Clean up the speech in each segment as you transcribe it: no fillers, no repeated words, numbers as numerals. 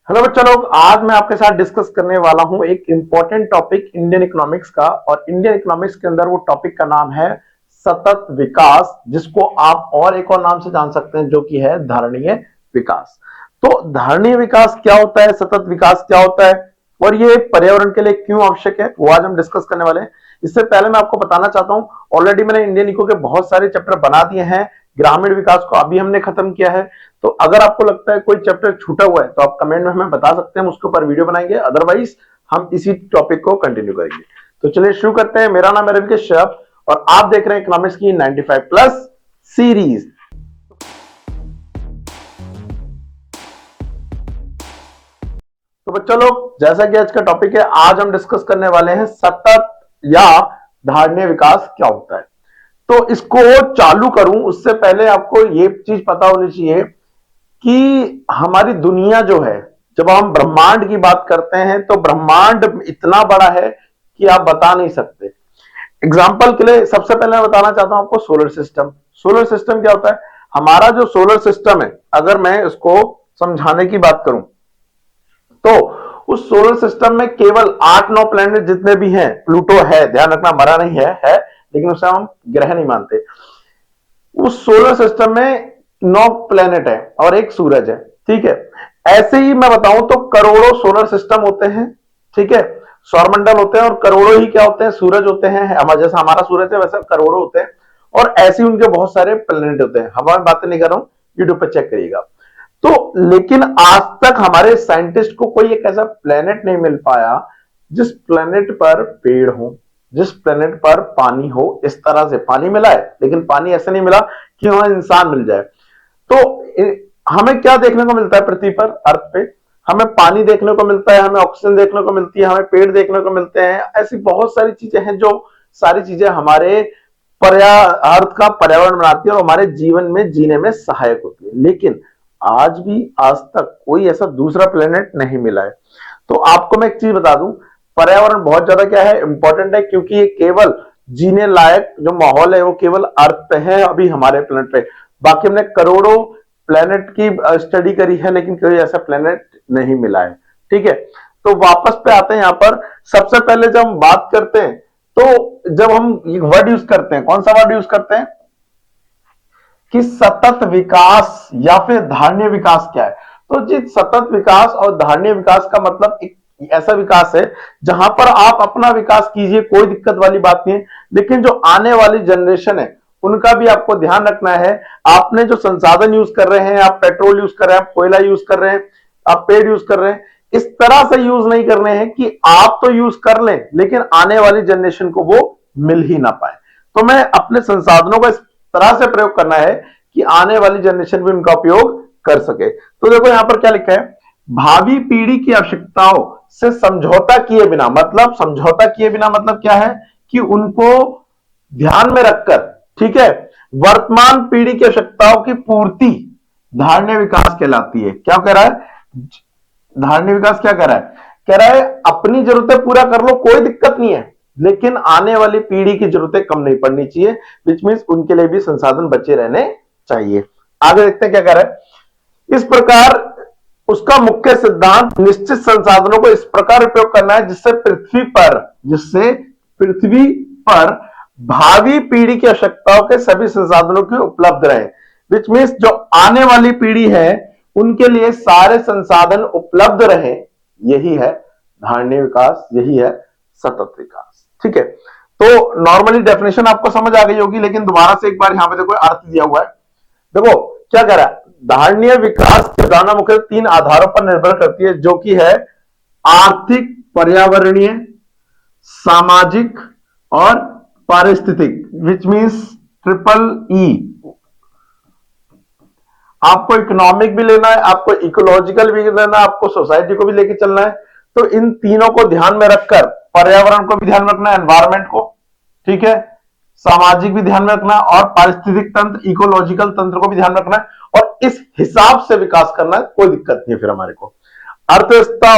Hello बच्चा लोग, आज मैं आपके साथ डिस्कस करने वाला हूं एक इंपॉर्टेंट टॉपिक इंडियन इकोनॉमिक्स का। और इंडियन इकोनॉमिक्स के अंदर वो टॉपिक का नाम है सतत विकास, जिसको आप और एक और नाम से जान सकते हैं जो कि है धारणीय विकास। तो धारणीय विकास क्या होता है, सतत विकास क्या होता है और ये पर्यावरण के लिए क्यों आवश्यक है, वो आज हम डिस्कस करने वाले हैं। इससे पहले मैं आपको बताना चाहता हूं, ऑलरेडी मैंने इंडियन इको के बहुत सारे चैप्टर बना दिए हैं। ग्रामीण विकास को अभी हमने खत्म किया है। तो अगर आपको लगता है कोई चैप्टर छूटा हुआ है तो आप कमेंट में हमें बता सकते हैं, हम उसके ऊपर वीडियो बनाएंगे। अदरवाइज हम इसी टॉपिक को कंटिन्यू करेंगे। तो चलिए शुरू करते हैं। मेरा नाम है रवि कश्यप और आप देख रहे हैं इकोनॉमिक्स की 95 प्लस सीरीज। तो बच्चों लोग, जैसा कि आज का टॉपिक है, आज हम डिस्कस करने वाले हैं सतत या धारणीय विकास क्या होता है। तो इसको चालू करूं उससे पहले आपको ये चीज पता होनी चाहिए कि हमारी दुनिया जो है, जब हम ब्रह्मांड की बात करते हैं तो ब्रह्मांड इतना बड़ा है कि आप बता नहीं सकते। एग्जाम्पल के लिए सबसे पहले मैं बताना चाहता हूं आपको सोलर सिस्टम। सोलर सिस्टम क्या होता है? हमारा जो सोलर सिस्टम है, अगर मैं इसको समझाने की बात करूं तो उस सोलर सिस्टम में केवल 8-9 प्लैनेट जितने भी हैं, प्लूटो है, ध्यान रखना मरा नहीं है, लेकिन उसे हम ग्रह नहीं मानते। उस सोलर सिस्टम में 9 प्लेनेट है और एक सूरज है, ठीक है। ऐसे ही मैं बताऊं तो करोड़ों सोलर सिस्टम होते हैं, ठीक है। सौरमंडल होते हैं और करोड़ों ही क्या होते हैं, सूरज होते हैं। जैसा हमारा सूरज है वैसे करोड़ों होते हैं और ऐसे ही उनके बहुत सारे प्लेनेट होते हैं। हवा में बातें नहीं कर रहा हूं, यूट्यूब पर चेक करिएगा। तो लेकिन आज तक हमारे साइंटिस्ट को कोई एक ऐसा प्लेनेट नहीं मिल पाया जिस प्लेनेट पर पेड़ हो, जिस प्लेनेट पर पानी हो। इस तरह से पानी मिला है, लेकिन पानी ऐसे नहीं मिला कि वहां इंसान मिल जाए। तो हमें क्या देखने को मिलता है पृथ्वी पर, अर्थ पे? हमें पानी देखने को मिलता है, हमें ऑक्सीजन देखने को मिलती है, हमें पेड़ देखने को मिलते हैं। ऐसी बहुत सारी चीजें हैं जो सारी चीजें हमारे अर्थ का पर्यावरण बनाती है और हमारे जीवन में जीने में सहायक होती है। लेकिन आज तक कोई ऐसा दूसरा प्लेनेट नहीं मिला है। तो आपको मैं एक चीज बता दूं, पर्यावरण बहुत ज्यादा क्या है, इंपॉर्टेंट है, क्योंकि ये केवल जीने लायक जो माहौल है वो केवल अर्थ पे है, अभी हमारे प्लेनेट पे। बाकी हमने करोड़ों प्लेनेट की स्टडी करी है, लेकिन कोई ऐसा प्लेनेट नहीं मिला है, ठीक है। तो वापस पे आते हैं यहां पर। सबसे पहले जब हम बात करते हैं तो जब हम वर्ड यूज करते हैं, कौन सा वर्ड यूज करते हैं कि सतत विकास या फिर धारणीय विकास क्या है? तो जी, सतत विकास और धारणीय विकास का मतलब एक ऐसा विकास है जहां पर आप अपना विकास कीजिए, कोई दिक्कत वाली बात नहीं है, लेकिन जो आने वाली जनरेशन है उनका भी आपको ध्यान रखना है। आपने जो संसाधन यूज कर रहे हैं, आप पेट्रोल यूज कर रहे हैं, आप कोयला यूज कर रहे हैं, आप पेड़ यूज कर रहे हैं, इस तरह से यूज नहीं करने हैं कि आप तो यूज कर लें लेकिन आने वाली जनरेशन को वो मिल ही ना पाए। तो मैं अपने संसाधनों का इस तरह से प्रयोग करना है कि आने वाली जनरेशन भी उनका उपयोग कर सके। तो देखो यहां पर क्या लिखा है, भावी पीढ़ी की आवश्यकताओं से समझौता किए बिना। मतलब समझौता किए बिना मतलब क्या है कि उनको ध्यान में रखकर, ठीक है, वर्तमान पीढ़ी की आवश्यकताओं की पूर्ति धारणीय विकास कहलाती है। क्या कह रहा है धारणीय विकास? क्या कह रहा है? कह रहा है अपनी जरूरतें पूरा कर लो, कोई दिक्कत नहीं है, लेकिन आने वाली पीढ़ी की जरूरतें कम नहीं पड़नी चाहिए, विच मींस उनके लिए भी संसाधन बचे रहने चाहिए। आगे देखते हैं क्या कह रहा है। इस प्रकार उसका मुख्य सिद्धांत निश्चित संसाधनों को इस प्रकार उपयोग करना है जिससे पृथ्वी पर भावी पीढ़ी की आवश्यकताओं के सभी संसाधनों की उपलब्ध रहे। विच मीन्स जो आने वाली पीढ़ी है उनके लिए सारे संसाधन उपलब्ध रहे। यही है धारणीय विकास, यही है सतत विकास, ठीक है। तो नॉर्मली डेफिनेशन आपको समझ आ गई होगी, लेकिन दोबारा से एक बार यहां पे देखो अर्थ दिया हुआ है। देखो क्या कह रहा है, धारणीय विकास की अवधारणा मुख्य 3 आधारों पर निर्भर करती है, जो कि है आर्थिक, पर्यावरणीय, सामाजिक और पारिस्थितिक, विच मींस ट्रिपल ई। आपको इकोनॉमिक भी लेना है, आपको इकोलॉजिकल भी लेना है, आपको सोसाइटी को भी लेके चलना है। तो इन तीनों को ध्यान में रखकर पर्यावरण को भी ध्यान में रखना है, एनवायरमेंट को, ठीक है, सामाजिक भी ध्यान में रखना है और पारिस्थितिक तंत्र, इकोलॉजिकल तंत्र को भी ध्यान रखना है और इस हिसाब से विकास करना है। कोई दिक्कत नहीं है फिर हमारे को। अर्थव्यवस्था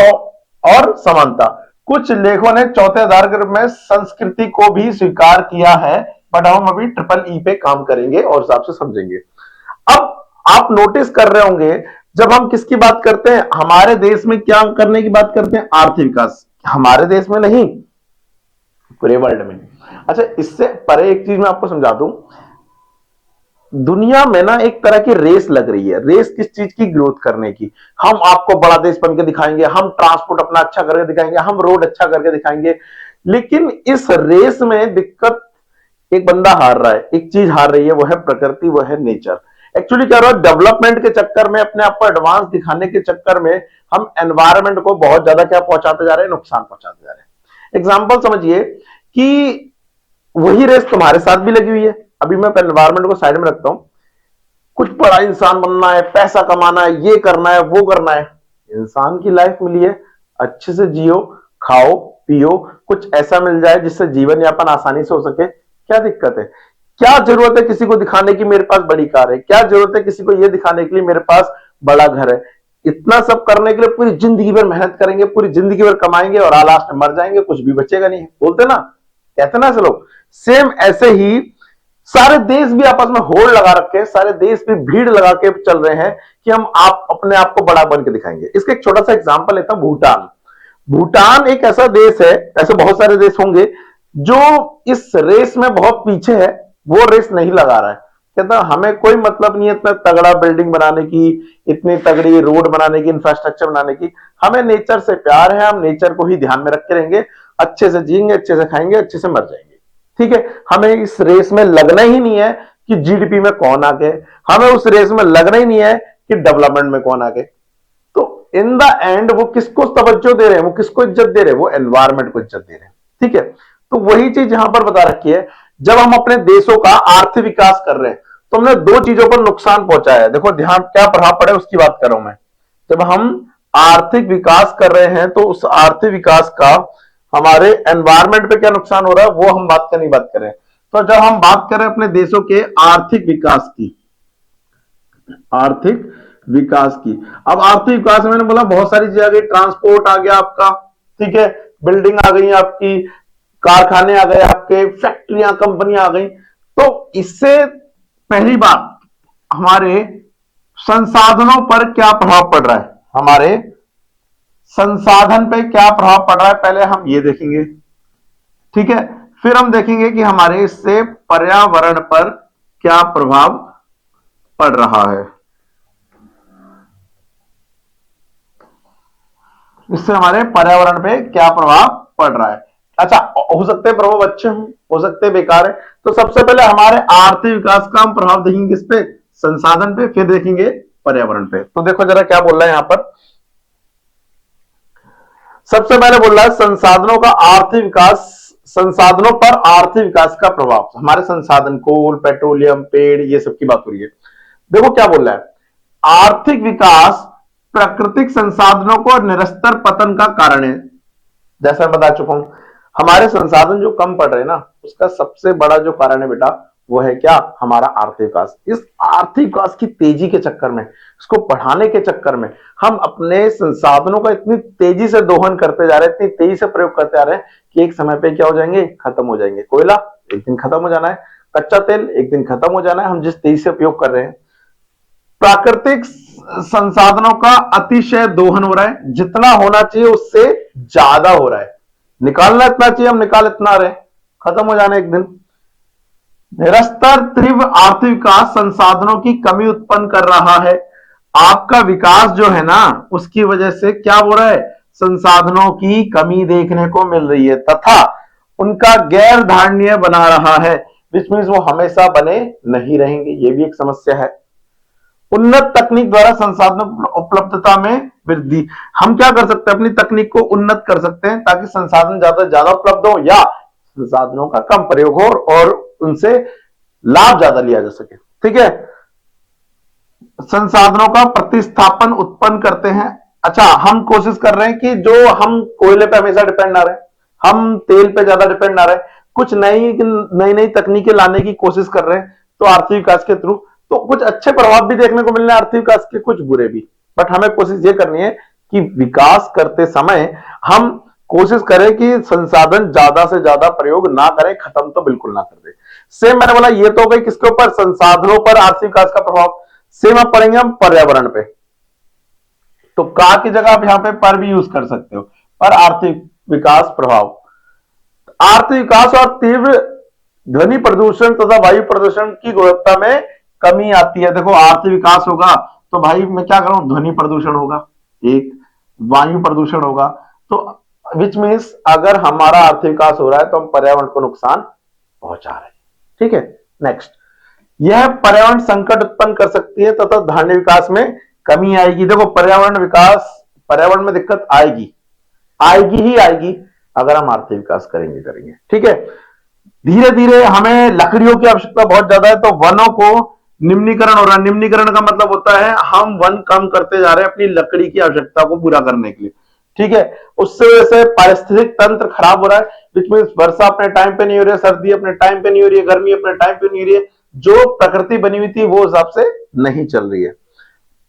और समानता, कुछ लेखों ने चौथे आधार के रूप में संस्कृति को भी स्वीकार किया है, बट हम अभी ट्रिपल ई पे काम करेंगे और हिसाब से समझेंगे। अब आप नोटिस कर रहे होंगे जब हम किसकी बात करते हैं, हमारे देश में क्या करने की बात करते हैं, आर्थिक विकास, हमारे देश में नहीं पूरे वर्ल्ड में। अच्छा, इससे परे एक चीज मैं आपको समझा दूं, दुनिया में ना एक तरह की रेस लग रही है। रेस किस चीज की, ग्रोथ करने की। हम आपको बड़ा देश बन के दिखाएंगे, हम ट्रांसपोर्ट अपना अच्छा करके दिखाएंगे, हम रोड अच्छा करके दिखाएंगे। लेकिन इस रेस में दिक्कत, एक बंदा हार रहा है, एक चीज हार रही है, वो है प्रकृति, वो है नेचर। एक्चुअली क्या हो रहा है, डेवलपमेंट के चक्कर में, अपने आप को एडवांस दिखाने के चक्कर में हम एनवायरमेंट को बहुत ज्यादा क्या पहुंचाते जा रहे हैं, नुकसान पहुंचाते जा रहे हैं। एग्जाम्पल समझिए कि वही रेस तुम्हारे साथ भी लगी हुई है। अभी मैं एनवायरमेंट को साइड में रखता हूं, कुछ बड़ा इंसान बनना है, पैसा कमाना है, ये करना है, वो करना है। इंसान की लाइफ मिली है, अच्छे से जियो, खाओ पियो, कुछ ऐसा मिल जाए जिससे जीवन यापन आसानी से हो सके। क्या दिक्कत है, क्या जरूरत है किसी को दिखाने की मेरे पास बड़ी कार है, क्या जरूरत है किसी को यह दिखाने के लिए मेरे पास बड़ा घर है। इतना सब करने के लिए पूरी जिंदगी भर मेहनत करेंगे, पूरी जिंदगी भर कमाएंगे और लास्ट में मर जाएंगे, कुछ भी बचेगा नहीं। बोलते ना, कहते ना ऐसे लोग। सेम ऐसे ही सारे देश भी आपस में होड़ लगा रखे हैं, सारे देश भी भीड़ लगा के चल रहे हैं कि हम आप अपने आप को बड़ा बन के दिखाएंगे। इसका एक छोटा सा एग्जांपल लेता हूं, भूटान। भूटान एक ऐसा देश है, ऐसे बहुत सारे देश होंगे जो इस रेस में बहुत पीछे है, वो रेस नहीं लगा रहा है। कहता हमें कोई मतलब नहीं है इतना तगड़ा बिल्डिंग बनाने की, इतनी तगड़ी रोड बनाने की, इंफ्रास्ट्रक्चर बनाने की। हमें नेचर से प्यार है, हम नेचर को ही ध्यान में रख के रहेंगे, अच्छे से जिएंगे, अच्छे से खाएंगे, अच्छे से मर जाएंगे। ठीक है, हमें इस रेस में लगना ही नहीं है कि जीडीपी में कौन आ गए, हमें उस रेस में लगना ही नहीं है कि डेवलपमेंट में कौन आ गए। तो इन द एंड वो किसको तवज्जो दे रहे हैं, वो किसको इज्जत दे रहे हैं, वो एनवायरमेंट को इज्जत दे रहे हैं। ठीक है, तो वही चीज यहां पर बता रखी है। जब हम अपने देशों का आर्थिक विकास कर रहे हैं तो हमने दो चीजों पर नुकसान पहुंचाया है। देखो ध्यान, क्या प्रभाव पड़े उसकी बात कर रहा हूं मैं। जब हम आर्थिक विकास कर रहे हैं तो उस आर्थिक विकास का हमारे एनवायरमेंट पे क्या नुकसान हो रहा है, वो हम बात करनी बात करें। तो जब हम बात करें अपने देशों के आर्थिक विकास की, आर्थिक विकास की, अब आर्थिक विकास में मैंने बोला बहुत सारी चीजें आ गई, ट्रांसपोर्ट आ गया आपका, ठीक है, बिल्डिंग आ गई आपकी, कारखाने आ गए आपके, फैक्ट्रियां कंपनियां आ गई। तो इससे पहली बात, हमारे संसाधनों पर क्या प्रभाव पड़ रहा है, हमारे संसाधन पे क्या प्रभाव पड़ रहा है, पहले हम ये देखेंगे। ठीक है, फिर हम देखेंगे कि हमारे इससे पर्यावरण पर क्या प्रभाव पड़ रहा है, इससे हमारे पर्यावरण पे क्या प्रभाव पड़ रहा है। अच्छा, हो सकते हैं प्रभाव अच्छे हो सकते हैं बेकार है। तो सबसे पहले हमारे आर्थिक विकास का हम प्रभाव देखेंगे किस पे, संसाधन पे, फिर देखेंगे पर्यावरण पे। तो देखो जरा क्या बोल रहा है यहां पर। सबसे पहले बोल रहा है संसाधनों का आर्थिक विकास, संसाधनों पर आर्थिक विकास का प्रभाव। हमारे संसाधन, कोल, पेट्रोलियम, पेड़, ये सब की बात हो रही है। देखो क्या बोल रहा है, आर्थिक विकास प्राकृतिक संसाधनों को निरंतर पतन का कारण है। जैसा मैं बता चुका हूं, हमारे संसाधन जो कम पड़ रहे हैं ना, उसका सबसे बड़ा जो कारण है बेटा, वो है क्या, हमारा आर्थिक विकास। इस आर्थिक विकास की तेजी के चक्कर में, इसको बढ़ाने के चक्कर में हम अपने संसाधनों का इतनी तेजी से दोहन करते जा रहे हैं, इतनी तेजी से प्रयोग करते जा रहे हैं कि एक समय पे क्या हो जाएंगे, खत्म हो जाएंगे। कोयला एक दिन खत्म हो जाना है, कच्चा तेल एक दिन खत्म हो जाना है, हम जिस तेजी से उपयोग कर रहे हैं। प्राकृतिक संसाधनों का अतिशय दोहन हो रहा है, जितना होना चाहिए उससे ज्यादा हो रहा है। निकालना इतना चाहिए, हम निकाल इतना रहे, खत्म हो जाना एक दिन। निरंतर तीव्र आर्थिक विकास संसाधनों की कमी उत्पन्न कर रहा है। आपका विकास जो है ना, उसकी वजह से क्या हो रहा है, संसाधनों की कमी देखने को मिल रही है तथा उनका गैर धारणीय बना रहा है, विच मीन्स वो हमेशा बने नहीं रहेंगे। ये भी एक समस्या है। उन्नत तकनीक द्वारा संसाधन उपलब्धता में वृद्धि, हम क्या कर सकते हैं, अपनी तकनीक को उन्नत कर सकते हैं ताकि संसाधन ज्यादा से ज्यादा उपलब्ध हो या संसाधनों का कम प्रयोग हो और उनसे लाभ ज्यादा लिया जा सके। ठीक है, संसाधनों का प्रतिस्थापन उत्पन्न करते हैं। अच्छा, हम कोशिश कर रहे हैं कि जो हम कोयले पे हमेशा डिपेंड ना रहे, हम तेल पे ज्यादा डिपेंड ना रहे, कुछ नई नई नई तकनीकें लाने की कोशिश कर रहे हैं, तो आर्थिक विकास के थ्रू। तो कुछ अच्छे प्रभाव भी देखने को मिलने आर्थिक विकास के, कुछ बुरे भी। बट हमें कोशिश ये करनी है कि विकास करते समय हम कोशिश करें कि संसाधन ज्यादा से ज्यादा प्रयोग ना करें, खत्म तो बिल्कुल ना कर दे। सेम मैंने बोला, ये तो हो गई किसके ऊपर, संसाधनों पर आर्थिक विकास का प्रभाव। सेम अब पढ़ेंगे हम पर्यावरण पे। तो का की जगह आप यहां पे पर भी यूज कर सकते हो। पर आर्थिक विकास प्रभाव, आर्थिक विकास और तीव्र ध्वनि प्रदूषण तथा वायु प्रदूषण की गुणवत्ता में कमी आती है। देखो आर्थिक विकास होगा तो भाई मैं क्या करूं, ध्वनि प्रदूषण होगा, एक वायु प्रदूषण होगा, तो विच मीन्स अगर हमारा आर्थिक विकास हो रहा है तो हम पर्यावरण को नुकसान पहुंचा रहे हैं। ठीक है, नेक्स्ट, यह पर्यावरण संकट उत्पन्न कर सकती है तथा धारणीय विकास में कमी आएगी। देखो पर्यावरण विकास, पर्यावरण में दिक्कत आएगी, आएगी ही आएगी अगर हम आर्थिक विकास करेंगे। ठीक है, धीरे धीरे हमें लकड़ियों की आवश्यकता बहुत ज्यादा है, तो वनों को निम्नीकरण हो रहा है। निम्नीकरण का मतलब होता है हम वन कम करते जा रहे हैं अपनी लकड़ी की आवश्यकता को पूरा करने के लिए। ठीक है, उससे वजह से पारिस्थितिक तंत्र खराब हो रहा है, विच मीन्स वर्षा अपने टाइम पे नहीं हो रही है, सर्दी अपने टाइम पे नहीं हो रही है, गर्मी अपने टाइम पे नहीं हो रही है, जो प्रकृति बनी हुई थी वो हिसाब से नहीं चल रही है।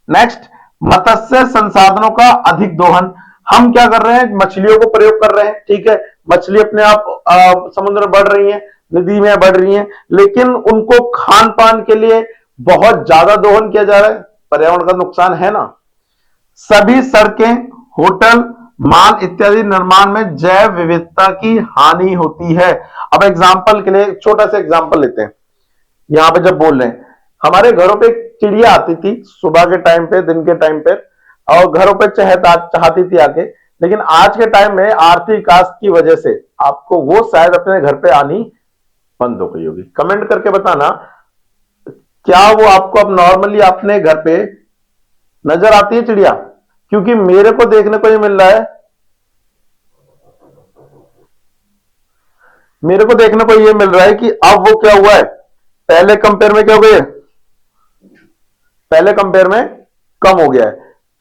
नेक्स्ट, मत्स्य संसाधनों का अधिक दोहन, हम क्या कर रहे हैं, मछलियों को प्रयोग कर रहे हैं। ठीक है, मछली अपने आप समुद्र में बढ़ रही है, नदी में बढ़ रही है, लेकिन उनको खान पान के लिए बहुत ज्यादा दोहन किया जा रहा है, पर्यावरण का नुकसान है ना। सभी सड़कें, होटल, माल इत्यादि निर्माण में जैव विविधता की हानि होती है। अब एग्जाम्पल के लिए छोटा सा एग्जाम्पल लेते हैं, यहां पे जब बोल रहे हैं हमारे घरों पे चिड़िया आती थी सुबह के टाइम पे, दिन के टाइम पे, और घरों पे चाहती थी आके, लेकिन आज के टाइम में आर्थिक विकास की वजह से आपको वो शायद अपने घर पे आनी बंद हो गई होगी। कमेंट करके बताना क्या वो आपको अब नॉर्मली अपने घर पे नजर आती है चिड़िया, क्योंकि मेरे को देखने को ये मिल रहा है, मेरे को देखने को ये मिल रहा है कि अब वो क्या हुआ है, पहले कंपेयर में क्या हो गया, पहले कंपेयर में कम हो गया है,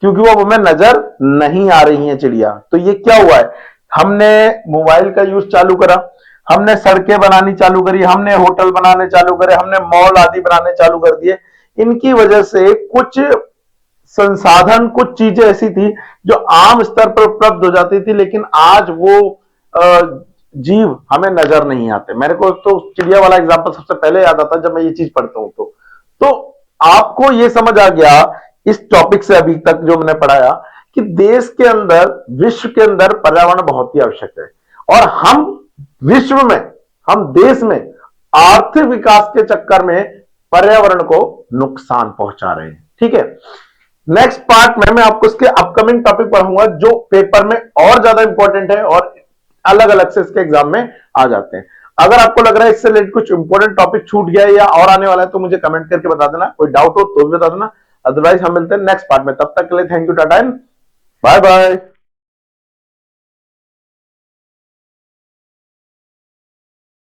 क्योंकि वो हमें नजर नहीं आ रही है चिड़िया। तो ये क्या हुआ है, हमने मोबाइल का यूज चालू करा, हमने सड़कें बनानी चालू करी, हमने होटल बनाने चालू करे, हमने मॉल आदि बनाने चालू कर दिए। इनकी वजह से कुछ संसाधन, कुछ चीजें ऐसी थी जो आम स्तर पर उपलब्ध हो जाती थी, लेकिन आज वो जीव हमें नजर नहीं आते। मेरे को तो चिड़िया वाला एग्जांपल सबसे पहले याद आता जब मैं ये चीज पढ़ता हूं। तो आपको ये समझ आ गया इस टॉपिक से अभी तक जो मैंने पढ़ाया कि देश के अंदर, विश्व के अंदर पर्यावरण बहुत ही आवश्यक है, और हम विश्व में, हम देश में आर्थिक विकास के चक्कर में पर्यावरण को नुकसान पहुंचा रहे हैं। ठीक है, नेक्स्ट पार्ट में मैं आपको इसके अपकमिंग टॉपिक पढ़ाऊंगा जो पेपर में और ज्यादा इंपॉर्टेंट है और अलग अलग से इसके एग्जाम में आ जाते हैं। अगर आपको लग रहा है इससे रिलेटेड कुछ इंपॉर्टेंट टॉपिक छूट गया है या और आने वाला है तो मुझे कमेंट करके बता देना, कोई डाउट हो तो भी बता देना। अदरवाइज हम मिलते हैं नेक्स्ट पार्ट में, तब तक के लिए thank you, tata and bye bye.